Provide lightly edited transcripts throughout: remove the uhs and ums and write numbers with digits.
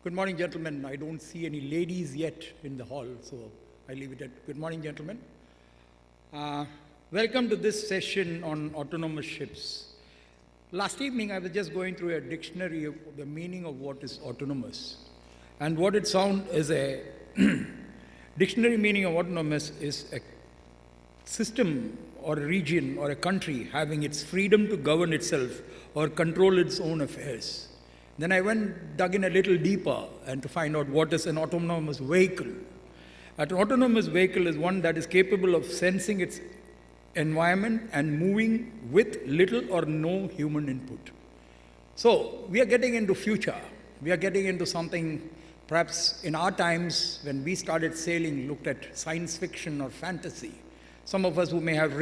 Good morning, gentlemen. I don't see any ladies yet in the hall, so I leave it at good morning, gentlemen. Welcome to this session on autonomous ships. Last evening, I was just going through a dictionary of the meaning of what is autonomous. And what it sounds is a dictionary meaning of autonomous is a system or a region or a country having its freedom to govern itself or control its own affairs. Then I dug in a little deeper and to find out what is an autonomous vehicle. An autonomous vehicle is one that is capable of sensing its environment and moving with little or no human input. So we are getting into future. We are getting into something perhaps in our times when we started sailing looked at science fiction or fantasy. Some of us who may have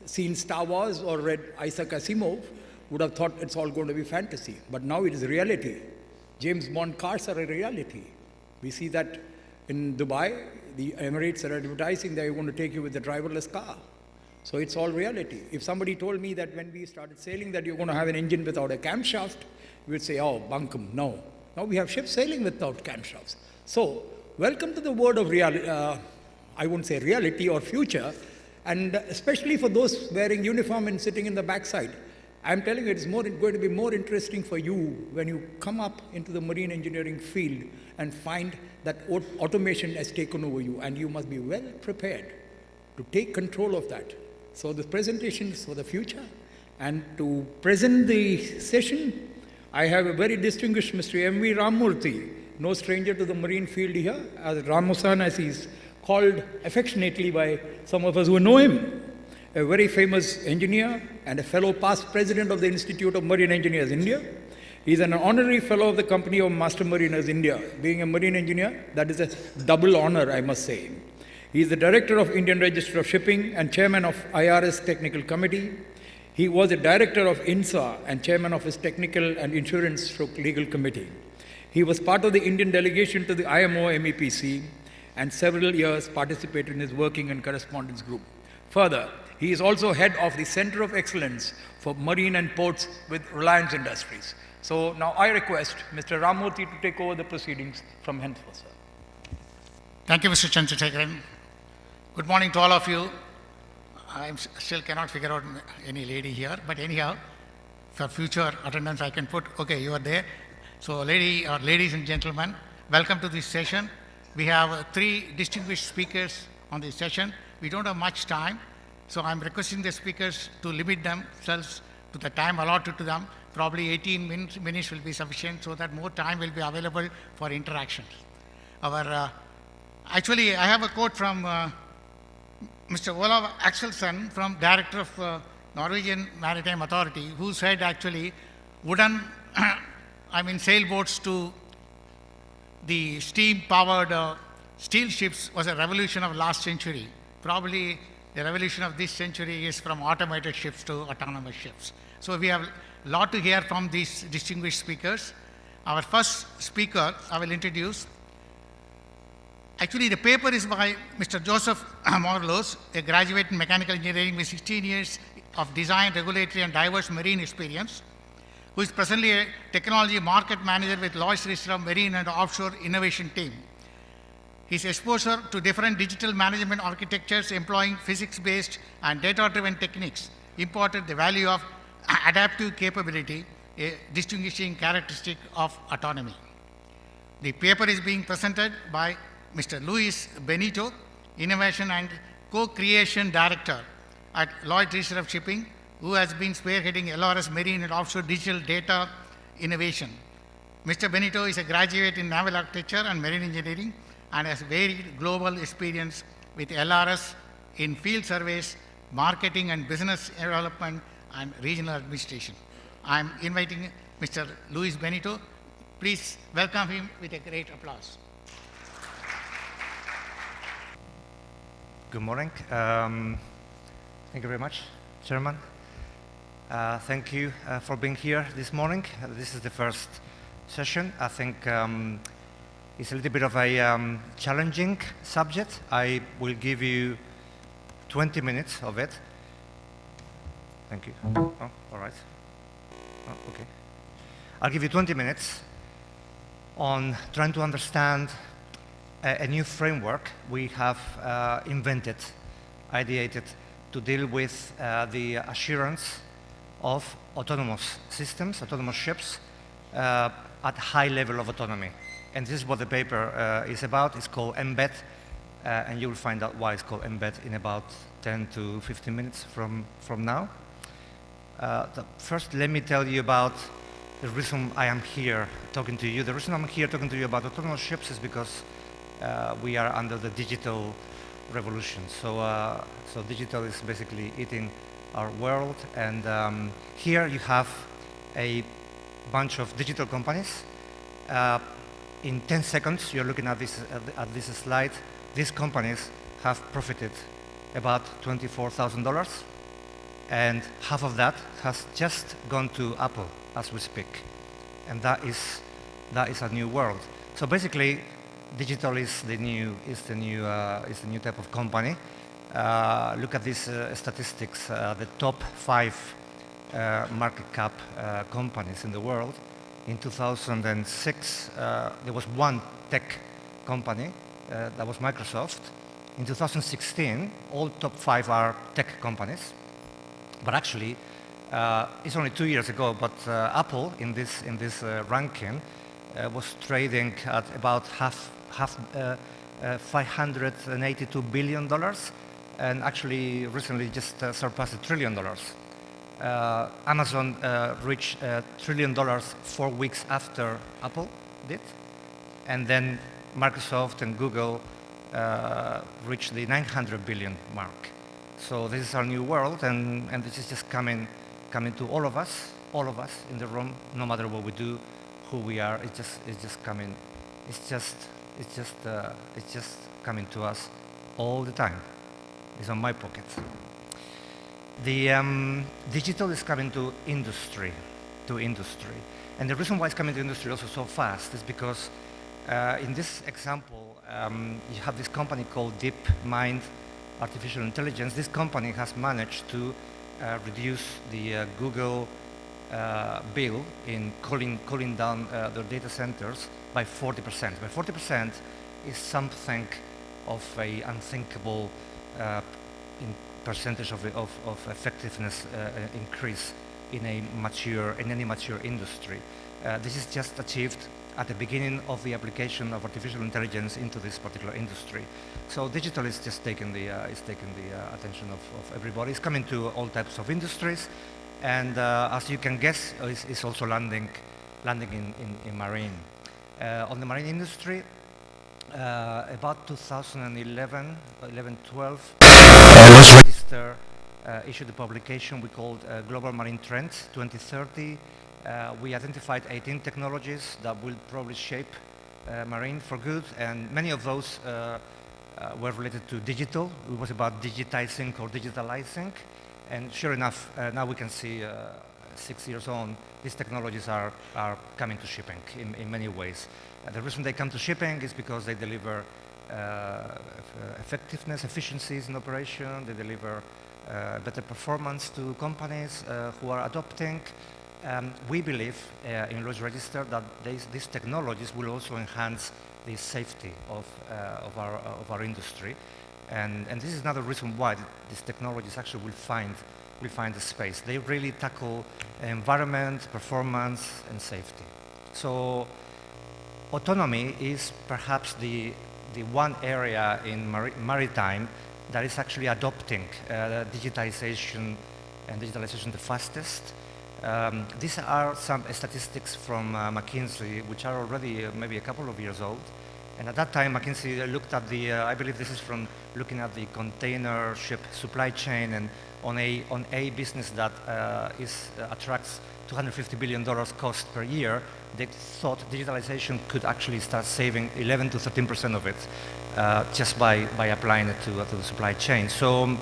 seen Star Wars or read Isaac Asimov would have thought it's all going to be fantasy. But now it is reality. James Bond cars are a reality. We see that in Dubai, the Emirates are advertising they're going to take you with a driverless car. So it's all reality. If somebody told me that when we started sailing that you're going to have an engine without a camshaft, we would say, oh, bunkum, no. Now we have ships sailing without camshafts. So welcome to the world of reality. I wouldn't say reality or future, and especially for those wearing uniform and sitting in the backside. I'm telling you, it's going to be more interesting for you when you come up into the marine engineering field and find that automation has taken over you, and you must be well prepared to take control of that. So the presentation is for the future, and to present the session, I have a very distinguished Mr. M.V. Ramurthy, no stranger to the marine field here, as Ramusan, as he's called affectionately by some of us who know him. A very famous engineer and a fellow past president of the Institute of Marine Engineers, India. He's an honorary fellow of the Company of Master Mariners, India. Being a marine engineer, that is a double honor, I must say. He is the director of Indian Register of Shipping and chairman of IRS Technical Committee. He was a director of INSA and chairman of his Technical and Insurance Legal Committee. He was part of the Indian delegation to the IMO MEPC and several years participated in his working and correspondence group. Further, he is also head of the Center of Excellence for Marine and Ports with Reliance Industries. So now I request Mr. Ramurthy to take over the proceedings from henceforth, sir. Thank you, Mr. Chandrasekharan. Good morning to all of you. I still cannot figure out any lady here, but anyhow, for future attendance I can put, okay, you are there. So ladies and gentlemen, welcome to this session. We have 3 distinguished speakers on this session. We don't have much time. So I'm requesting the speakers to limit themselves to the time allotted to them. Probably 18 minutes will be sufficient so that more time will be available for interactions. Actually, I have a quote from Mr. Olav Axelsson, from Director of Norwegian Maritime Authority, who said actually wooden, sailboats to the steam-powered steel ships was a revolution of last century. Probably the revolution of this century is from automated ships to autonomous ships. So we have a lot to hear from these distinguished speakers. Our first speaker I will introduce. Actually, the paper is by Mr. Joseph Morlos, a graduate in mechanical engineering with 16 years of design, regulatory, and diverse marine experience, who is presently a technology market manager with Lloyd's Register of Marine and Offshore Innovation Team. His exposure to different digital management architectures employing physics-based and data-driven techniques imparted the value of adaptive capability, a distinguishing characteristic of autonomy. The paper is being presented by Mr. Luis Benito, Innovation and Co-Creation Director at Lloyd's Register of Shipping, who has been spearheading LRS Marine and Offshore Digital Data Innovation. Mr. Benito is a graduate in Naval Architecture and Marine Engineering and has varied global experience with LRS in field surveys, marketing and business development, and regional administration. I'm inviting Mr. Luis Benito. Please welcome him with a great applause. Good morning. Thank you very much, Chairman. Thank you for being here this morning. This is the first session. I think it's a little bit of a challenging subject. I will give you 20 minutes of it. Thank you. Oh, all right. Oh, okay. I'll give you 20 minutes on trying to understand a new framework we have invented, ideated, to deal with the assurance of autonomous systems, autonomous ships, at high level of autonomy. And this is what the paper is about. It's called Embed, and you will find out why it's called Embed in about 10 to 15 minutes from now. First, let me tell you about the reason I am here talking to you. The reason I'm here talking to you about autonomous ships is because we are under the digital revolution. So digital is basically eating our world, and here you have a bunch of digital companies. In 10 seconds, you're looking at this slide. These companies have profited about $24,000, and half of that has just gone to Apple as we speak, and that is a new world. So basically, digital is the new type of company. Look at these statistics. The top 5 market cap companies in the world. In 2006, there was one tech company, that was Microsoft. In 2016, all top 5 are tech companies. But actually, it's only 2 years ago, but Apple in this ranking was trading at about $582 billion, and actually recently just surpassed $1 trillion. Amazon reached $1 trillion 4 weeks after Apple did, and then Microsoft and Google reached the 900 billion mark. So this is our new world, and this is just coming to all of us in the room, no matter what we do, who we are. It's just coming. It's just coming to us all the time. It's on my pocket. The digital is coming to industry, and the reason why it's coming to industry also so fast is because in this example you have this company called DeepMind Artificial Intelligence. This company has managed to reduce the Google bill in cooling down their data centers by 40%. By 40% is something of a unthinkable percentage of effectiveness increase in any mature industry. This is just achieved at the beginning of the application of artificial intelligence into this particular industry. So digital is just taking the attention of everybody. It's coming to all types of industries, and as you can guess, it's also landing in marine. On the marine industry, about 2011, 12, Lloyd's Register issued a publication we called Global Marine Trends 2030. We identified 18 technologies that will probably shape marine for good, and many of those were related to digital. It was about digitizing or digitalizing, and sure enough, now we can see 6 years on, these technologies are coming to shipping in many ways. The reason they come to shipping is because they deliver effectiveness, efficiencies in operation. They deliver better performance to companies who are adopting. We believe in Lloyd's Register that these technologies will also enhance the safety of our industry, and this is another reason why these technologies actually will find a space. They really tackle environment, performance, and safety. So autonomy is perhaps the one area in maritime that is actually adopting digitization the fastest. These are some statistics from McKinsey, which are already maybe a couple of years old. And at that time, McKinsey looked at I believe this is from looking at the container ship supply chain, and on a business that attracts $250 billion cost per year, they thought digitalization could actually start saving 11 to 13% of it just by applying it to the supply chain. So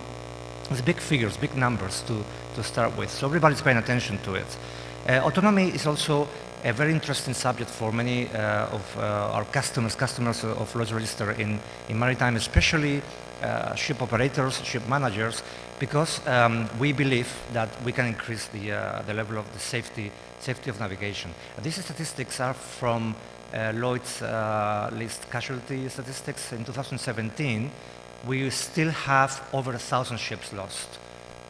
it's big figures, big numbers to start with. So everybody's paying attention to it. Autonomy is also a very interesting subject for many of our customers of Lloyd's Register in maritime, especially ship operators, ship managers, because we believe that we can increase the level of the safety of navigation. These statistics are from Lloyd's list casualty statistics in 2017, we still have over 1,000 ships lost.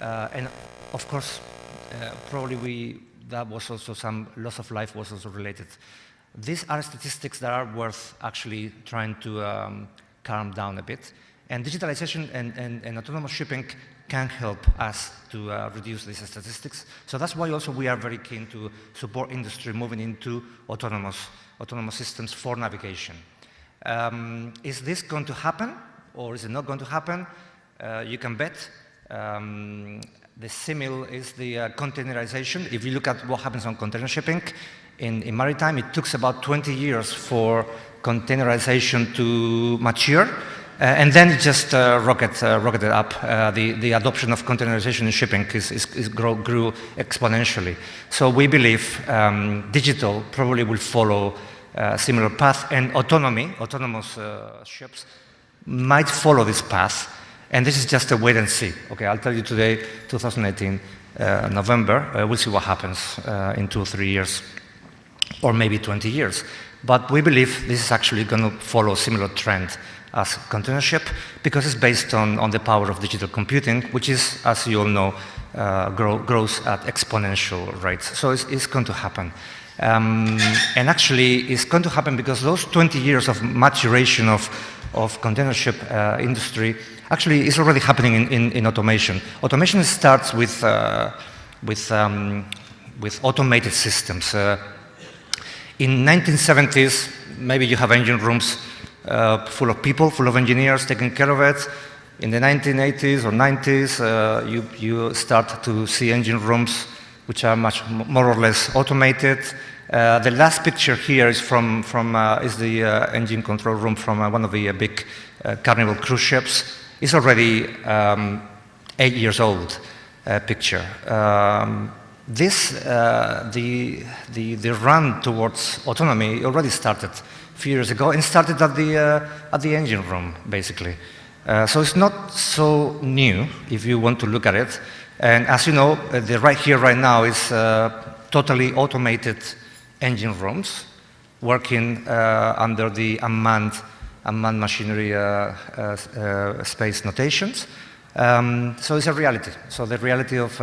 And of course, probably that was also some loss of life was also related. These are statistics that are worth actually trying to calm down a bit. And digitalization and autonomous shipping can help us to reduce these statistics. So that's why also we are very keen to support industry moving into autonomous systems for navigation. Is this going to happen or is it not going to happen? You can bet. The simile is the containerization. If you look at what happens on container shipping, in maritime, it took about 20 years for containerization to mature. And then it just rocketed up. The adoption of containerization in shipping grew exponentially. So we believe digital probably will follow a similar path, and autonomous ships might follow this path. And this is just a wait and see. Okay, I'll tell you today, 2018, November, we'll see what happens in 2 or 3 years, or maybe 20 years. But we believe this is actually going to follow a similar trend as container ship, because it's based on the power of digital computing, which is, as you all know, grows at exponential rates. So it's going to happen. And actually, it's going to happen because those 20 years of maturation of container ship industry actually is already happening in automation. Automation starts with automated systems. In 1970s, maybe you have engine rooms full of people, full of engineers taking care of it. In the 1980s or 90s, you start to see engine rooms which are much more or less automated. The last picture here is is the engine control room from one of the big Carnival cruise ships. It's already 8 years old picture. The run towards autonomy already started a few years ago and started at the engine room, basically. So it's not so new if you want to look at it. And as you know, the right here, right now is totally automated engine rooms working under the unmanned machinery space notations. So it's a reality. So the reality of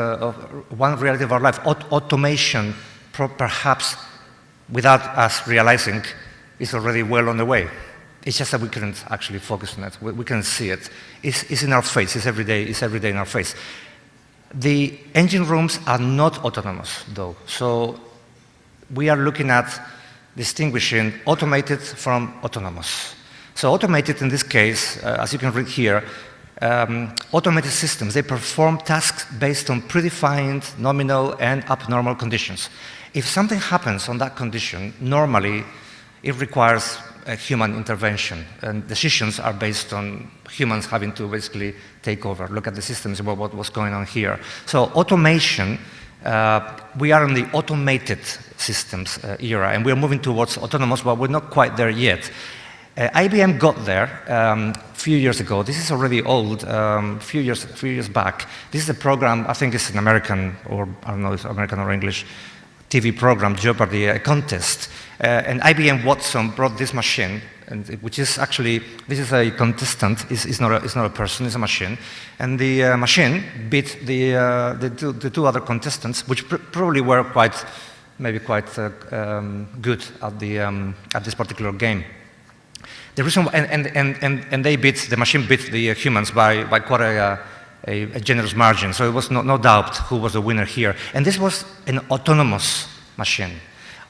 one reality of our life, automation, perhaps without us realizing, is already well on the way. It's just that we couldn't actually focus on it. We can see it. It's in our face. It's every day in our face. The engine rooms are not autonomous, though. So we are looking at distinguishing automated from autonomous. So automated in this case, as you can read here, automated systems, they perform tasks based on predefined nominal and abnormal conditions. If something happens on that condition, normally it requires a human intervention, and decisions are based on humans having to basically take over, look at the systems, what was going on here. So automation, we are in the automated systems era, and we're moving towards autonomous, but we're not quite there yet. IBM got there a few years ago. This is already old, few years back. This is a program, I think it's an American, or I don't know if it's American or English, TV program, Jeopardy, a contest. And IBM Watson brought this machine, which is actually, this is a contestant, it's not a person, it's a machine. And the machine beat the two other contestants, which probably were maybe quite good at this particular game. The reason, and the machine beat the humans by quite a generous margin. So it was no doubt who was the winner here. And this was an autonomous machine.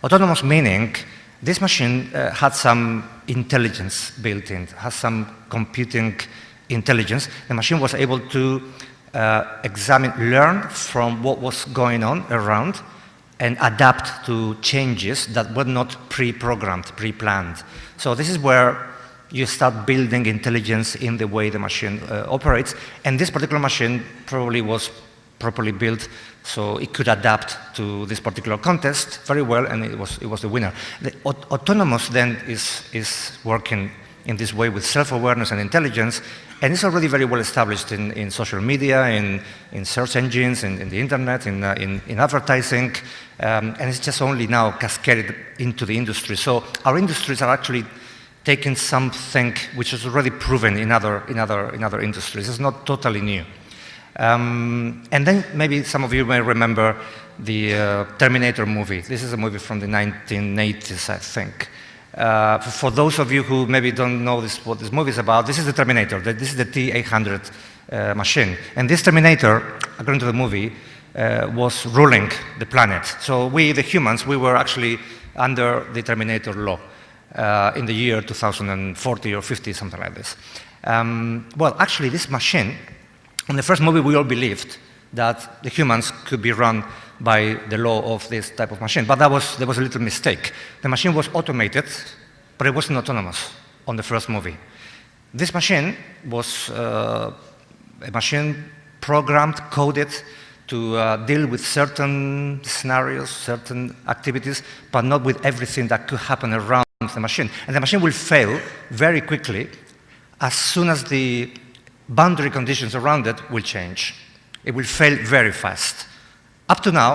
Autonomous meaning this machine had some intelligence built in, has some computing intelligence. The machine was able to learn from what was going on around and adapt to changes that were not pre-programmed, pre-planned. So this is where you start building intelligence in the way the machine operates. And this particular machine probably was properly built so it could adapt to this particular contest very well, and it was the winner. The autonomous then is working in this way with self-awareness and intelligence, and it's already very well established in social media, in search engines, in the internet, in advertising, and it's just only now cascaded into the industry. So our industries are actually taking something which is already proven in other industries. It's not totally new. And then maybe some of you may remember the Terminator movie. This is a movie from the 1980s, I think. For those of you who maybe don't know what this movie is about, this is the Terminator. This is the T-800 machine. And this Terminator, according to the movie, was ruling the planet. So we, the humans, we were actually under the Terminator law in the year 2040 or 50, something like this. Well, actually, this machine, in the first movie, we all believed that the humans could be run by the law of this type of machine. But there was a little mistake. The machine was automated, but it wasn't autonomous on the first movie. This machine was a machine programmed, coded to deal with certain scenarios, certain activities, but not with everything that could happen around the machine. And the machine will fail very quickly as soon as the boundary conditions around it will change. It will fail very fast. Up to now,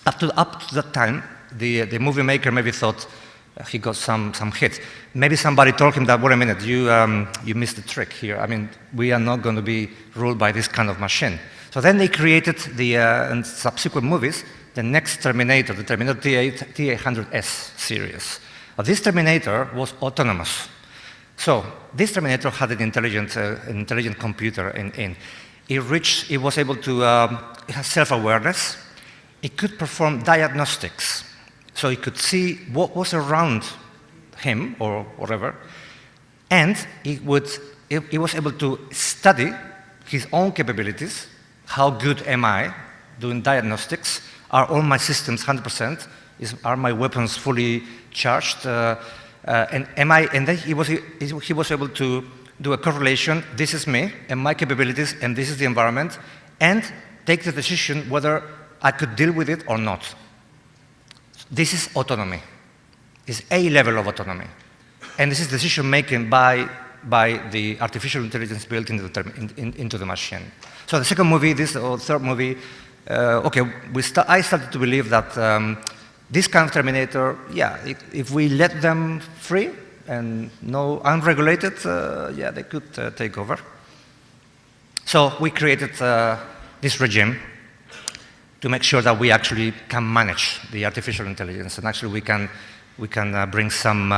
up to that time, the movie maker maybe thought he got some hit. Maybe somebody told him that, wait a minute, you missed the trick here. I mean, we are not going to be ruled by this kind of machine. So then they created in subsequent movies, the next Terminator, the Terminator T-800S series. This Terminator was autonomous. So this Terminator had an intelligent computer in. It was able to it has self-awareness. It could perform diagnostics. So it could see what was around him or whatever, and it was able to study his own capabilities. How good am I doing diagnostics? Are all my systems 100%? Are my weapons fully charged? And then he was able to do a correlation. This is me and my capabilities, and this is the environment, and take the decision whether I could deal with it or not. This is autonomy. It's a level of autonomy, and this is decision making by the artificial intelligence built into the machine. So the second movie, third movie, I started to believe that this kind of Terminator, yeah, if we let them free and no unregulated, yeah, they could take over. So we created this regime to make sure that we actually can manage the artificial intelligence, and actually we can bring some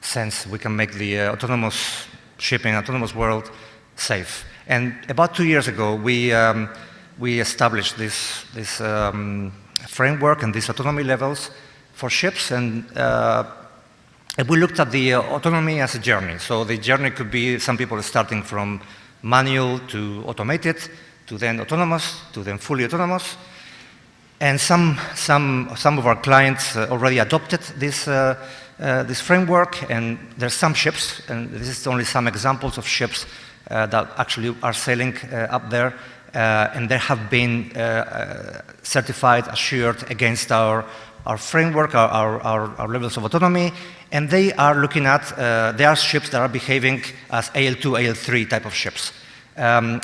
sense. We can make the autonomous shipping, autonomous world safe. And about 2 years ago, we established this framework and these autonomy levels for ships, and we looked at the autonomy as a journey. So the journey could be, some people are starting from manual to automated, to then autonomous, to then fully autonomous. And some of our clients already adopted this framework, and there's some ships, and this is only some examples of ships that actually are sailing up there, and they have been certified, assured against our framework, our levels of autonomy, and they are looking at, there are ships that are behaving as AL2, AL3 type of ships.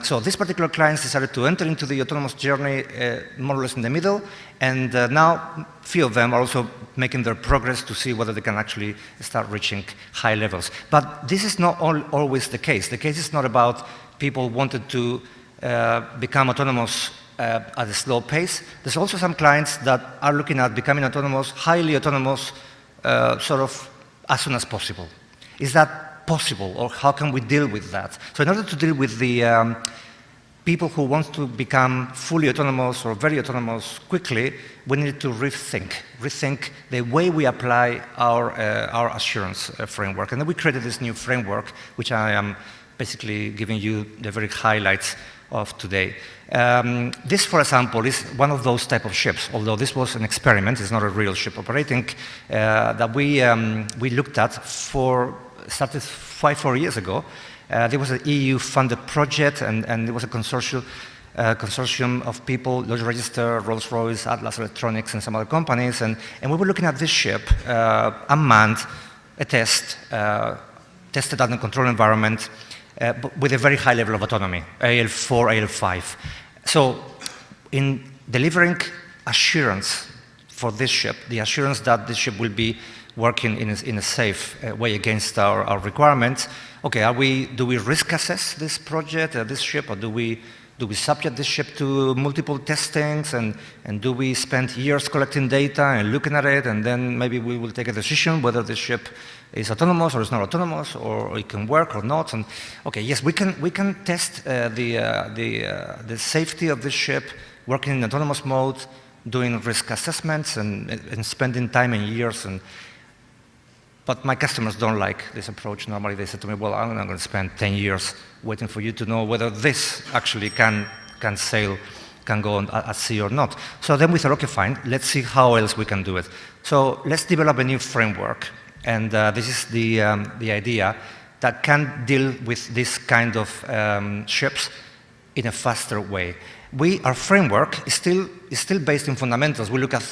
So these particular clients decided to enter into the autonomous journey more or less in the middle, and now a few of them are also making their progress to see whether they can actually start reaching high levels. But this is not always the case. The case is not about people wanted to become autonomous at a slow pace. There's also some clients that are looking at becoming autonomous, highly autonomous, sort of as soon as possible. Is that possible, or how can we deal with that? So in order to deal with the people who want to become fully autonomous or very autonomous quickly, we need to rethink the way we apply our assurance framework. And then we created this new framework, which I am basically giving you the very highlights of today. This, for example, is one of those type of ships, although this was an experiment, it's not a real ship operating, that we looked at started 4 years ago. There was an EU-funded project, and there was a consortium of people, Lloyd's Register, Rolls-Royce, Atlas Electronics, and some other companies, and we were looking at this ship, unmanned, a test tested under controlled environment but with a very high level of autonomy, AL4, AL5. So in delivering assurance for this ship, the assurance that this ship will be working in a safe way against our requirements, okay, do we risk assess this project, this ship, or do we subject this ship to multiple testings, and do we spend years collecting data and looking at it, and then maybe we will take a decision whether the ship is autonomous or is not autonomous, or it can work or not? And okay, yes, we can test the safety of this ship working in autonomous mode, doing risk assessments and spending time and years. But my customers don't like this approach. Normally they say to me, well, I'm not going to spend 10 years waiting for you to know whether this actually can sail, can go on at sea or not. So then we thought, okay, fine, let's see how else we can do it. So let's develop a new framework. And this is the idea that can deal with this kind of ships in a faster way. Our framework is still based in fundamentals. We look at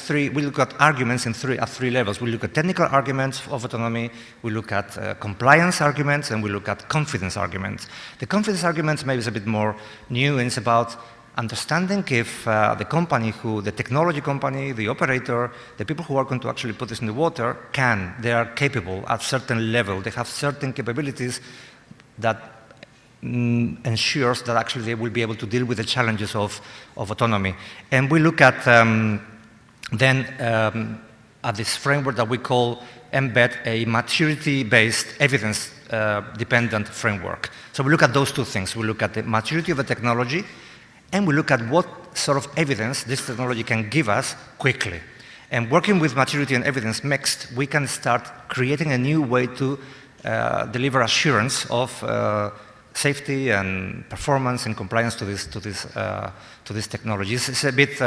arguments at three levels. We look at technical arguments of autonomy, we look at compliance arguments, and we look at confidence arguments. The confidence arguments maybe is a bit more new, and it's about understanding if the technology company, the operator, the people who are going to actually put this in the water they are capable at certain level. They have certain capabilities that ensures that actually they will be able to deal with the challenges of autonomy. And we look at at this framework that we call embed a maturity-based evidence-dependent framework. So we look at those two things. We look at the maturity of the technology, and we look at what sort of evidence this technology can give us quickly. And working with maturity and evidence mixed, we can start creating a new way to deliver assurance of safety and performance and compliance to this technology. It's a bit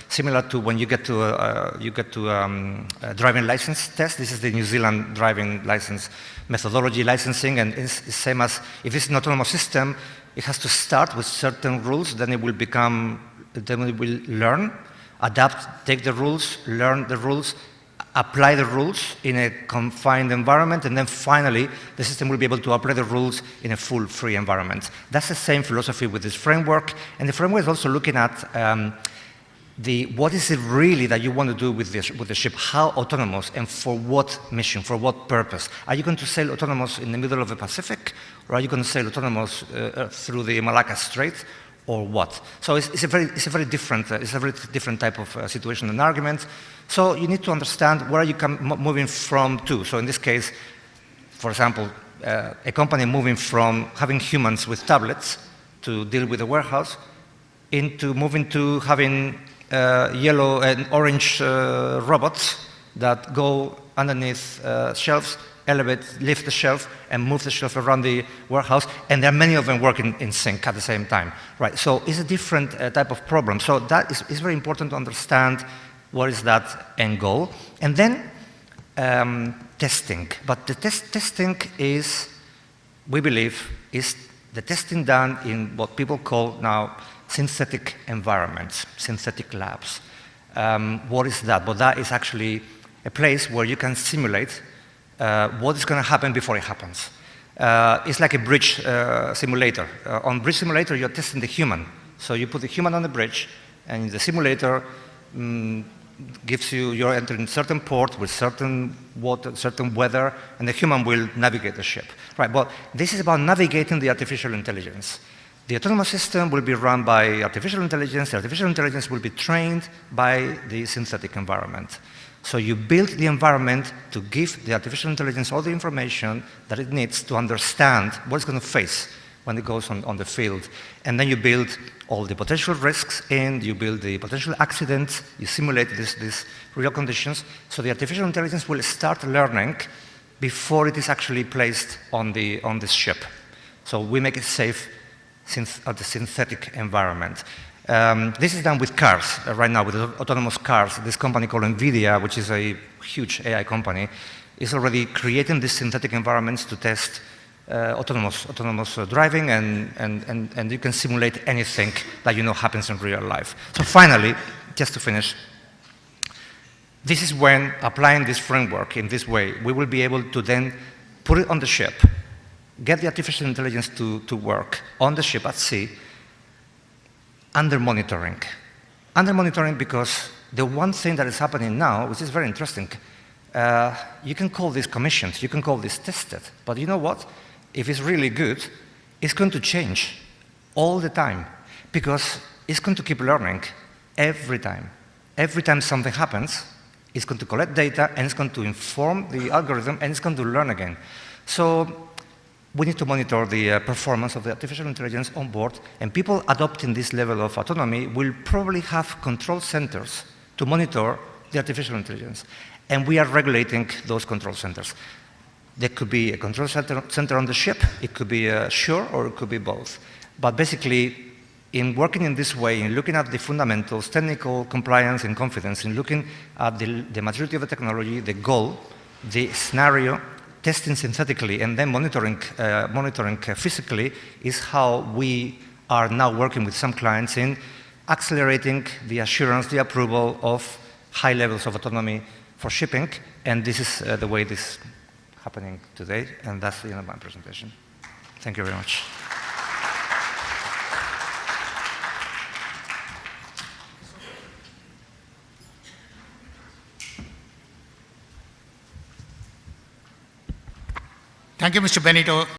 similar to when you get to a driving license test. This is the New Zealand driving license methodology licensing, and it's the same as if it's an autonomous system. It has to start with certain rules, then it will learn, adapt, take the rules, learn the rules, apply the rules in a confined environment, and then finally the system will be able to apply the rules in a full free environment. That's the same philosophy with this framework, and the framework is also looking at what is it really that you want to do with the ship, how autonomous and for what mission, for what purpose. Are you going to sail autonomous in the middle of the Pacific, or are you going to sail autonomous through the Malacca Strait, or what? So it's a very different type of situation and argument. So you need to understand where are you moving from to. So in this case, for example, a company moving from having humans with tablets to deal with a warehouse into moving to having yellow and orange robots that go underneath shelves, lift the shelf, and move the shelf around the warehouse, and there are many of them working in sync at the same time. Right, so it's a different type of problem. So that is very important to understand what is that end goal. And then testing. But the testing is, we believe, is the testing done in what people call now synthetic environments, synthetic labs. What is that? Well, that is actually a place where you can simulate what is going to happen before it happens. It's like a bridge simulator. On bridge simulator, you're testing the human. So you put the human on the bridge, and the simulator gives you're entering certain port with certain water, certain weather, and the human will navigate the ship. Right, well, this is about navigating the artificial intelligence. The autonomous system will be run by artificial intelligence. The artificial intelligence will be trained by the synthetic environment. So you build the environment to give the artificial intelligence all the information that it needs to understand what it's going to face when it goes on the field. And then you build all the potential risks in, you build the potential accidents, you simulate these real conditions. So the artificial intelligence will start learning before it is actually placed on this ship. So we make it safe at the synthetic environment. This is done with cars right now, with autonomous cars. This company called NVIDIA, which is a huge AI company, is already creating these synthetic environments to test autonomous driving, and you can simulate anything that you know happens in real life. So finally, just to finish, This is when, applying this framework in this way, we will be able to then put it on the ship, get the artificial intelligence to work on the ship at sea, under monitoring. Under monitoring because the one thing that is happening now, which is very interesting, you can call this commissioned, you can call this tested, but you know what? If it's really good, it's going to change all the time because it's going to keep learning every time. Every time something happens, it's going to collect data and it's going to inform the algorithm and it's going to learn again. So we need to monitor the performance of the artificial intelligence on board, and people adopting this level of autonomy will probably have control centers to monitor the artificial intelligence. And we are regulating those control centers. There could be a control center on the ship, it could be shore, or it could be both. But basically, in working in this way, in looking at the fundamentals, technical compliance and confidence, in looking at the maturity of the technology, the goal, the scenario, testing synthetically, and then monitoring physically is how we are now working with some clients in accelerating the assurance, the approval of high levels of autonomy for shipping. And this is the way this is happening today, and that's the end of my presentation. Thank you very much. Thank you, Mr. Benito.